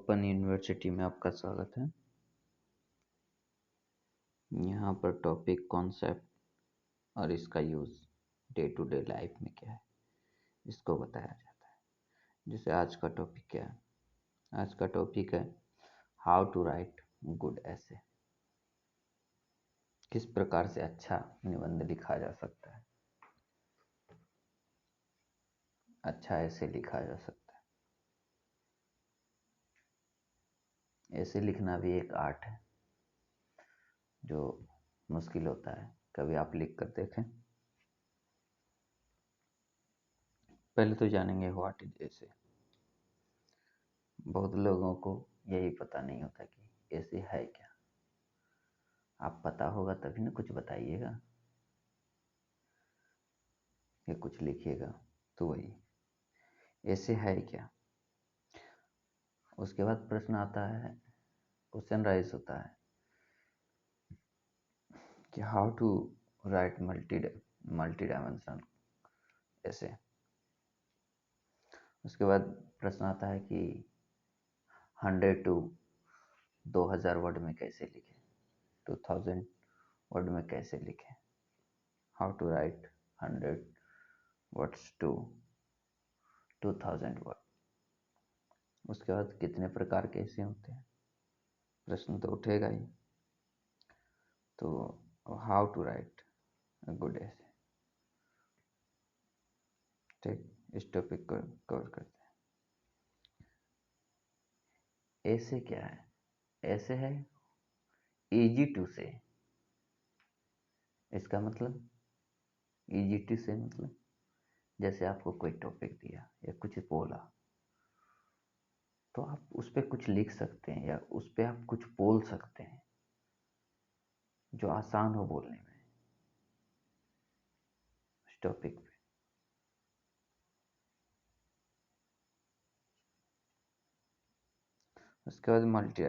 Open university में आपका स्वागत है। यहाँ पर टॉपिक, कॉन्सेप्ट और इसका use day to day life में क्या है, इसको बताया जाता है। जैसे आज का टॉपिक क्या है? आज का टॉपिक है हाउ टू राइट गुड ऐसे। किस प्रकार से अच्छा निबंध लिखा जा सकता है, अच्छा ऐसे लिखा जा सकता है। ऐसे लिखना भी एक आर्ट है जो मुश्किल होता है। कभी आप लिख कर देखें। पहले तो जानेंगे व्हाट इज ऐसे। बहुत लोगों को यही पता नहीं होता कि ऐसे है क्या। आप पता होगा तभी ना कुछ बताइएगा या कुछ लिखिएगा। तो वही ऐसे है क्या। उसके बाद प्रश्न आता है, क्वेश्चन राइज होता है कि how to write multi dimensional ऐसे। उसके बाद प्रश्न आता है कि 100 to 2000 वर्ड में कैसे लिखें, 2000 वर्ड में कैसे लिखें। How to write 100 words to 2000 word. उसके बाद कितने प्रकार के ऐसे होते हैं, प्रश्न तो उठेगा ही। तो हाउ टू राइट गुड ऐसे, ठीक, इस टॉपिक को कवर करते हैं। ऐसे क्या है? ऐसे है इजी टू से। इसका मतलब इजी टू से मतलब जैसे आपको कोई टॉपिक दिया या कुछ बोला तो आप उस पर कुछ लिख सकते हैं या उस पर आप कुछ बोल सकते हैं जो आसान हो बोलने में उस टॉपिक पे। उसके बाद मल्टी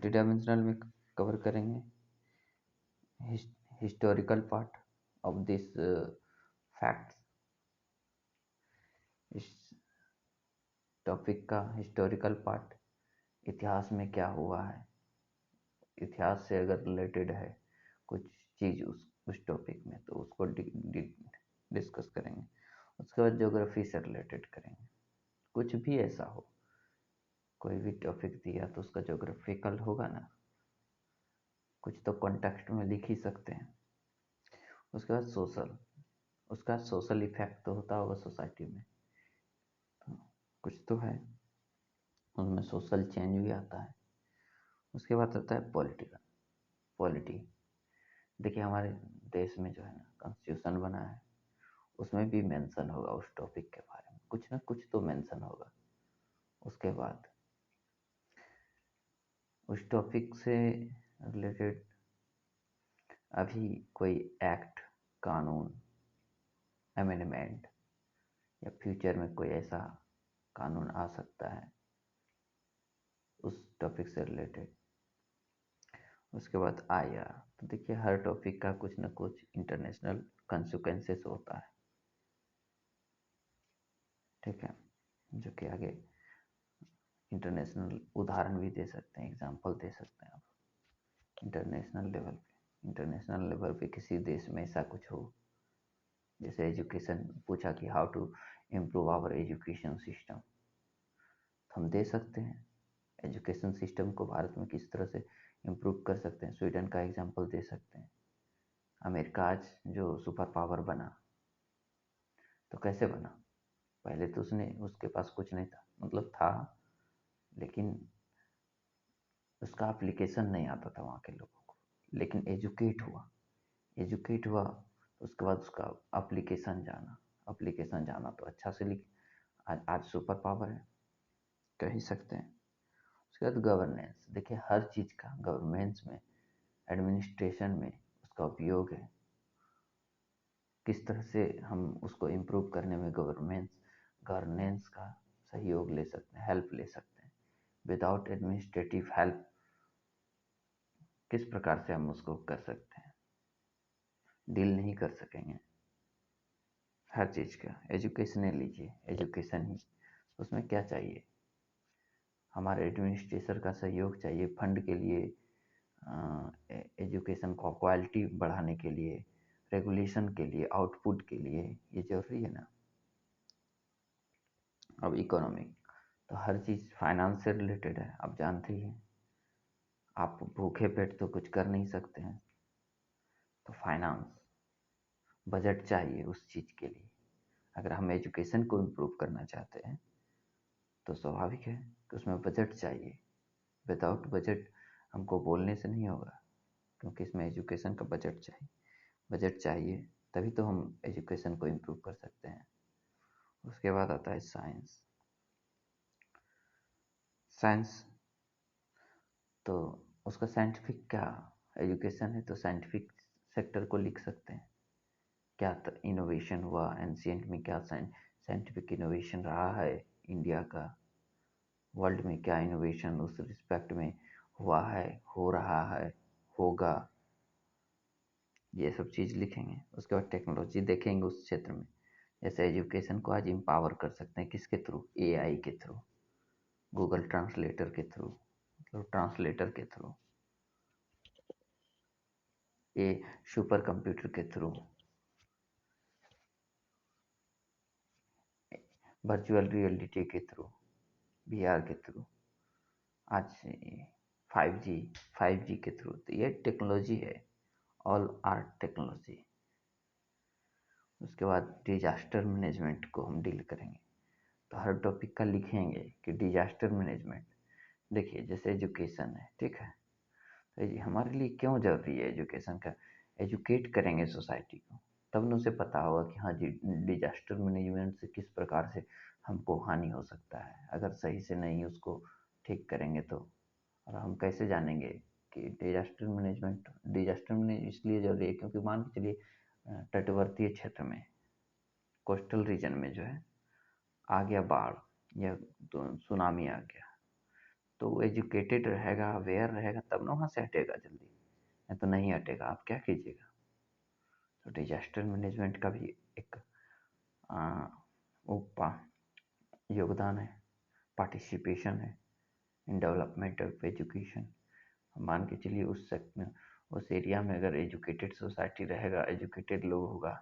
डायमेंशनल में कवर करेंगे historical part of this facts. इस टॉपिक का हिस्टोरिकल पार्ट, इतिहास में क्या हुआ है, इतिहास से अगर रिलेटेड है कुछ चीज़ उस टॉपिक में तो उसको डिस्कस करेंगे। उसके बाद ज्योग्राफी से रिलेटेड करेंगे। कुछ भी ऐसा हो, कोई भी टॉपिक दिया तो उसका ज्योग्राफिकल होगा ना, कुछ तो कॉन्टेक्स्ट में लिख ही सकते हैं। उसके बाद उसका सोशल इफेक्ट तो होता होगा सोसाइटी में, तो कुछ तो है उसमें, सोशल चेंज भी आता है। उसके बाद आता है पॉलिटी। देखिए हमारे देश में जो है ना कॉन्स्टिट्यूशन बना है, उसमें भी मेंशन होगा उस टॉपिक के बारे में, कुछ ना कुछ तो मेंशन होगा। उसके बाद उस टॉपिक से रिलेटेड अभी कोई एक्ट, कानून, अमेंडमेंट या फ्यूचर में कोई ऐसा कानून आ सकता है उस टॉपिक से रिलेटेड। उसके बाद आया तो देखिए हर टॉपिक का कुछ ना कुछ इंटरनेशनल कंसिक्वेंसेस होता है, ठीक है, जो कि आगे इंटरनेशनल उदाहरण भी दे सकते हैं, एग्जांपल दे सकते हैं आप। इंटरनेशनल लेवल पे किसी देश में ऐसा कुछ हो, जैसे एजुकेशन पूछा कि how to improve our education system, तो हम दे सकते हैं एजुकेशन सिस्टम को भारत में किस तरह से इम्प्रूव कर सकते हैं। स्वीडन का एग्जांपल दे सकते हैं। अमेरिका आज जो सुपर पावर बना तो कैसे बना? पहले तो उसके पास कुछ नहीं था, मतलब था लेकिन उसका एप्लीकेशन नहीं आता था वहाँ के लोगों को, लेकिन एजुकेट हुआ तो उसके बाद उसका एप्लीकेशन जाना तो अच्छा से लिख, आज सुपर पावर है, कह ही सकते हैं। उसके बाद गवर्नेंस, देखिए हर चीज़ का गवर्नेंस में, एडमिनिस्ट्रेशन में उसका उपयोग है, किस तरह से हम उसको इम्प्रूव करने में गवर्नेंस का सहयोग ले सकते हैं, हेल्प ले सकते हैं। विदाउट एडमिनिस्ट्रेटिव हेल्प किस प्रकार से हम उसको कर सकते हैं, डील नहीं कर सकेंगे। हर चीज़ का एजुकेशन लीजिए, एजुकेशन ही उसमें क्या चाहिए? हमारे एडमिनिस्ट्रेशन का सहयोग चाहिए फंड के लिए, एजुकेशन को क्वालिटी बढ़ाने के लिए, रेगुलेशन के लिए, आउटपुट के लिए, ये जरूरी है ना। अब इकोनॉमी तो हर चीज़ फाइनेंस से रिलेटेड है, आप जानते ही हैं। आप भूखे पेट तो कुछ कर नहीं सकते हैं, तो फाइनेंस, बजट चाहिए उस चीज़ के लिए। अगर हम एजुकेशन को इम्प्रूव करना चाहते हैं तो स्वाभाविक है कि उसमें बजट चाहिए। विदाउट बजट हमको बोलने से नहीं होगा, क्योंकि इसमें एजुकेशन का बजट चाहिए। बजट चाहिए तभी तो हम एजुकेशन को इम्प्रूव कर सकते हैं। उसके बाद आता है साइंस। साइंस तो उसका साइंटिफिक क्या, एजुकेशन है तो साइंटिफिक सेक्टर को लिख सकते हैं। क्या इनोवेशन हुआ एंशियंट में, क्या साइंटिफिक इनोवेशन रहा है इंडिया का, वर्ल्ड में क्या इनोवेशन उस रिस्पेक्ट में हुआ है, हो रहा है, होगा, ये सब चीज़ लिखेंगे। उसके बाद टेक्नोलॉजी देखेंगे उस क्षेत्र में। जैसे एजुकेशन को आज एम्पावर कर सकते हैं किसके थ्रू, एआई के थ्रू, गूगल ट्रांसलेटर के थ्रू, मतलब ट्रांसलेटर के थ्रू, ये सुपर कंप्यूटर के थ्रू, वर्चुअल रियलिटी के थ्रू, वीआर के थ्रू, आज 5G, 5G के थ्रू। तो ये टेक्नोलॉजी है, ऑल आर टेक्नोलॉजी। उसके बाद डिजास्टर मैनेजमेंट को हम डील करेंगे। तो हर टॉपिक का लिखेंगे कि डिजास्टर मैनेजमेंट। देखिए जैसे एजुकेशन है, ठीक है, तो ये हमारे लिए क्यों जरूरी है एजुकेशन का। एजुकेट करेंगे सोसाइटी को, तब न उसे पता होगा कि हाँ जी डिजास्टर मैनेजमेंट से किस प्रकार से हमको हानि हो सकता है। अगर सही से नहीं उसको ठीक करेंगे तो, और हम कैसे जानेंगे कि डिजास्टर मैनेज इसलिए जरूरी है क्योंकि मान के चलिए तटवर्तीय क्षेत्र में, कोस्टल रीजन में जो है आ गया बाढ़ या तो सुनामी आ गया, तो वो एजुकेटेड रहेगा, अवेयर रहेगा, तब ना वहाँ से हटेगा जल्दी, नहीं तो नहीं हटेगा। आप क्या कीजिएगा। तो डिजास्टर मैनेजमेंट का भी एक आ, वो योगदान है, पार्टिसिपेशन है इन डेवलपमेंट ऑफ एजुकेशन। मान के चलिए उस सेक्टर, उस एरिया में अगर एजुकेटेड सोसाइटी रहेगा, एजुकेटेड लोग होगा,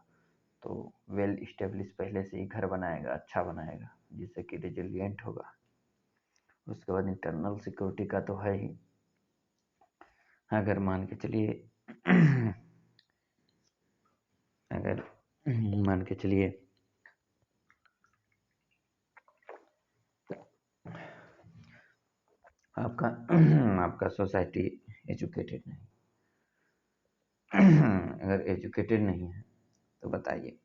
तो वेल इस्टेब्लिश पहले से ही घर बनाएगा, अच्छा बनाएगा, जिससे कि रेजिलिएंट होगा। उसके बाद इंटरनल सिक्योरिटी का तो है ही। अगर मान के चलिए अगर मान के चलिए आपका आपका सोसाइटी एजुकेटेड नहीं अगर एजुकेटेड नहीं है तो बताइए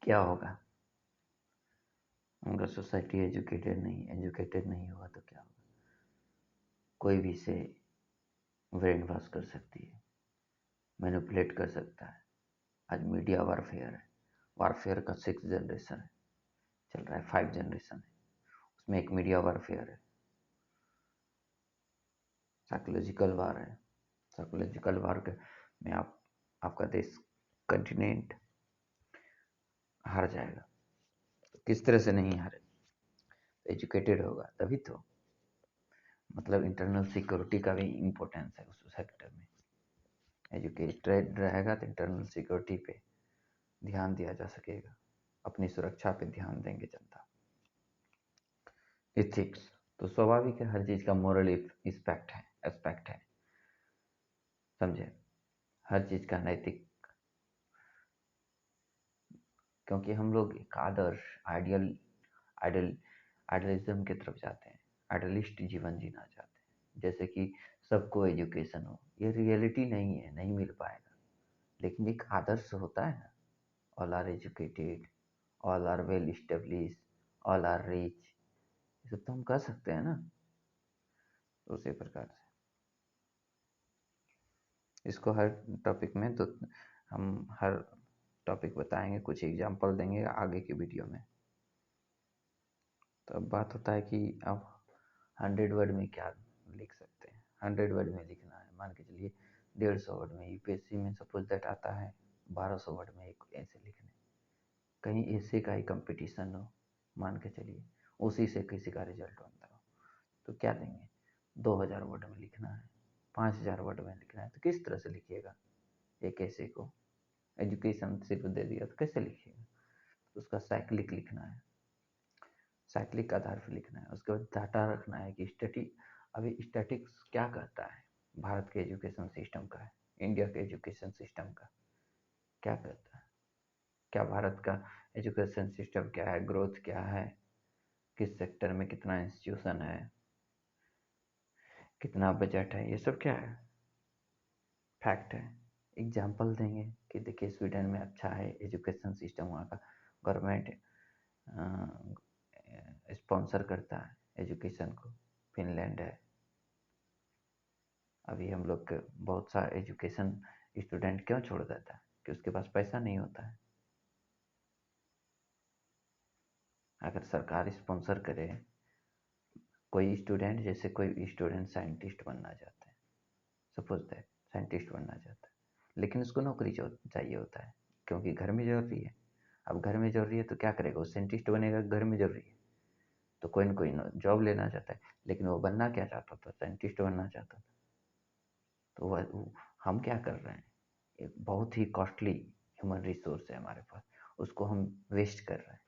क्या होगा। अगर सोसाइटी एजुकेटेड नहीं होगा तो क्या होगा। कोई भी से ब्रेन वॉश कर सकती है, मैनिपुलेट कर सकता है। आज मीडिया वारफेयर है, वारफेयर का 6 जनरेशन है, चल रहा है 5 जनरेशन है, उसमें एक मीडिया वारफेयर है, साइकोलॉजिकल वार है। साइकोलॉजिकल वार में आपका देश, कंटिनेंट हार जाएगा। तो किस तरह से नहीं हारे, एजुकेटेड होगा तभी तो। मतलब इंटरनल सिक्योरिटी का भी इम्पोर्टेंस है उस सेक्टर में। एजुकेटेड रहेगा तो इंटरनल सिक्योरिटी पे ध्यान दिया जा सकेगा, अपनी सुरक्षा पे ध्यान देंगे जनता। एथिक्स तो स्वाभाविक है, हर चीज का मोरल एस्पेक्ट है, समझे, हर चीज का नैतिक। क्योंकि हम लोग एक आदर्श आइडल आइडलिज्म की तरफ जाते हैं, आइडलिस्ट जीवन जीना चाहते हैं, जैसे कि सबको एजुकेशन हो। ये रियलिटी नहीं है, नहीं मिल पाएगा, लेकिन एक आदर्श होता है ना, all are educated, all are well establish, all are rich, ये सब तो हम कर सकते हैं ना। तो उसी प्रकार से इसको हर टॉपिक में तो हम हर टॉपिक बताएंगे, कुछ एग्जांपल देंगे आगे की वीडियो में। तो अब बात होता है कि अब 100 वर्ड में क्या लिख सकते हैं। 100 वर्ड में लिखना है, मान के चलिए 150 वर्ड में। यूपीएससी में सपोज दैट आता है 1200 वर्ड में एक ऐसे लिखने, कहीं ऐसे का ही कंपटीशन हो मान के चलिए, उसी से किसी का रिजल्ट बनता हो, तो क्या देंगे? 2000 वर्ड में लिखना है, 5000 वर्ड में लिखना है, तो किस तरह से लिखिएगा? एक ऐसे को एजुकेशन सिर्फ दे दिया तो कैसे लिखिएगा? तो उसका साइक्लिक लिखना है, साइक्लिक आधार पर लिखना है। उसके बाद डाटा रखना है कि अभी स्टैटिक्स क्या कहता है भारत के एजुकेशन सिस्टम का, है इंडिया के एजुकेशन सिस्टम का क्या कहता है, क्या भारत का एजुकेशन सिस्टम क्या है, ग्रोथ क्या है, किस सेक्टर में कितना इंस्टीट्यूशन है, कितना बजट है, ये सब क्या है? फैक्ट है। एग्जाम्पल देंगे कि देखिए स्वीडन में अच्छा है एजुकेशन सिस्टम, वहाँ का गवर्नमेंट स्पॉन्सर करता है एजुकेशन को। फिनलैंड है, अभी हम लोग के बहुत सा एजुकेशन स्टूडेंट क्यों छोड़ देता है? कि उसके पास पैसा नहीं होता है। अगर सरकार स्पॉन्सर करे, कोई स्टूडेंट, जैसे कोई स्टूडेंट साइंटिस्ट बनना चाहता है, सपोज दैट साइंटिस्ट बनना चाहता है, लेकिन उसको नौकरी चाहिए होता है, क्योंकि घर में जरूरी है। अब घर में जरूरी है तो क्या करेगा? वो साइंटिस्ट बनेगा, घर में जरूरी है, तो कोई ना कोई जॉब लेना चाहता है, लेकिन वो बनना क्या चाहता था? साइंटिस्ट बनना चाहता था। तो हम क्या कर रहे हैं? एक बहुत ही कॉस्टली ह्यूमन रिसोर्स है हमारे पास, उसको हम वेस्ट कर रहे हैं।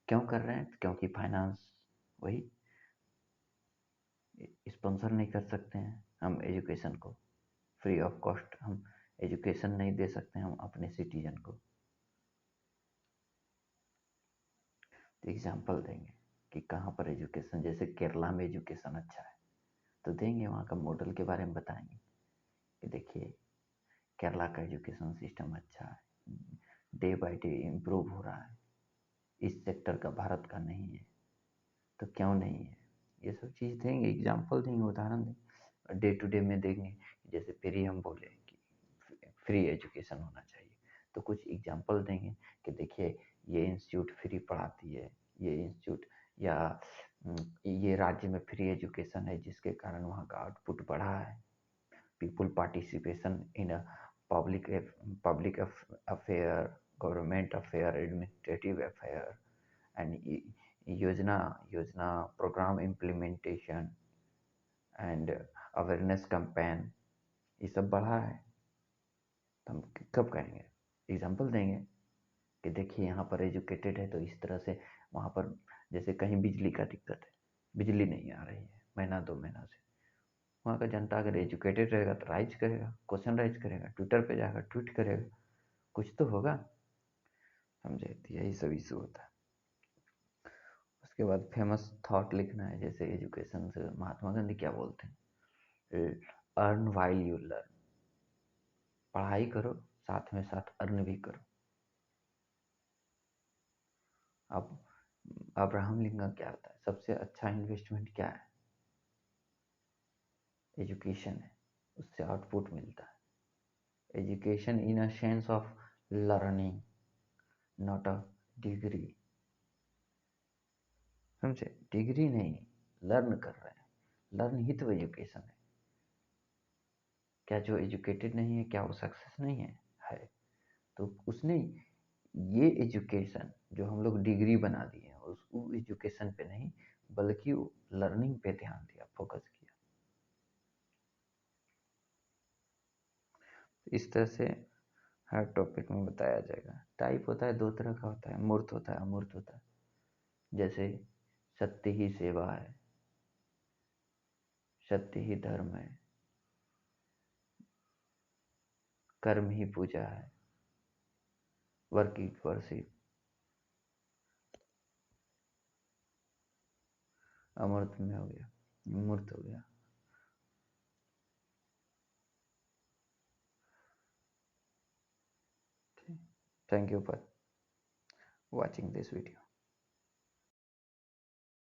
क्यों कर रहे हैं? क्योंकि फाइनेंस वही स्पॉन्सर नहीं कर सकते हैं हम एजुकेशन को, फ्री ऑफ कॉस्ट हम एजुकेशन नहीं दे सकते हम अपने सिटीजन को। तो एग्जाम्पल देंगे कि कहाँ पर एजुकेशन, जैसे केरला में एजुकेशन अच्छा है, तो देंगे वहाँ का मॉडल के बारे में बताएंगे कि देखिए केरला का एजुकेशन सिस्टम अच्छा है, डे बाय डे इम्प्रूव हो रहा है, इस सेक्टर का भारत का नहीं है, तो क्यों नहीं है? ये सब चीज़ देंगे, एग्जाम्पल देंगे, उदाहरण देंगे। डे टू डे में देंगे, जैसे फ्री हम बोले कि फ्री एजुकेशन होना चाहिए, तो कुछ एग्जाम्पल देंगे कि देखिए ये इंस्टीट्यूट फ्री पढ़ाती है, ये इंस्टीट्यूट या ये राज्य में फ्री एजुकेशन है जिसके कारण वहाँ का आउटपुट बढ़ा है। People participation in a public public affair, government affair, administrative affair and योजना योजना programme implementation and awareness campaign, ये सब बढ़ा है। तो हम कब करेंगे? एग्जाम्पल देंगे कि देखिए यहाँ पर एजुकेटेड है तो इस तरह से वहाँ पर, जैसे कहीं बिजली का दिक्कत है, बिजली नहीं आ रही है महीना 2 महीना से, वहाँ का जनता अगर एजुकेटेड रहेगा तो राइज करेगा, क्वेश्चन राइज करेगा, ट्विटर पे जाकर ट्वीट करेगा, कुछ तो होगा। समझे? तो यही सब इशू होता है। उसके बाद फेमस थॉट लिखना है, जैसे एजुकेशन से महात्मा गांधी क्या बोलते हैं? अर्न वाइल यू लर्न, पढ़ाई करो साथ में साथ अर्न भी करो। अब अब्राहम लिंकन क्या होता है? सबसे अच्छा इन्वेस्टमेंट क्या है? एजुकेशन है, उससे आउटपुट मिलता है। Education in a sense of learning, not a degree. समझे? डिग्री नहीं, लर्न कर रहे हैं, लर्न ही तो एजुकेशन है। क्या जो एजुकेटेड नहीं है क्या वो सक्सेस नहीं है? है। तो उसने ये एजुकेशन जो हम लोग डिग्री बना दिए उस एजुकेशन पे नहीं, बल्कि लर्निंग पे ध्यान दिया, फोकस किया। इस तरह से हर टॉपिक में बताया जाएगा। टाइप होता है 2 तरह का होता है, मूर्त होता है, अमूर्त होता है। जैसे सत्य ही सेवा है, सत्य ही धर्म है, कर्म ही पूजा है, वर्क इज वर्शिप। अमूर्त में हो गया, मूर्त हो गया। Thank you for watching this video.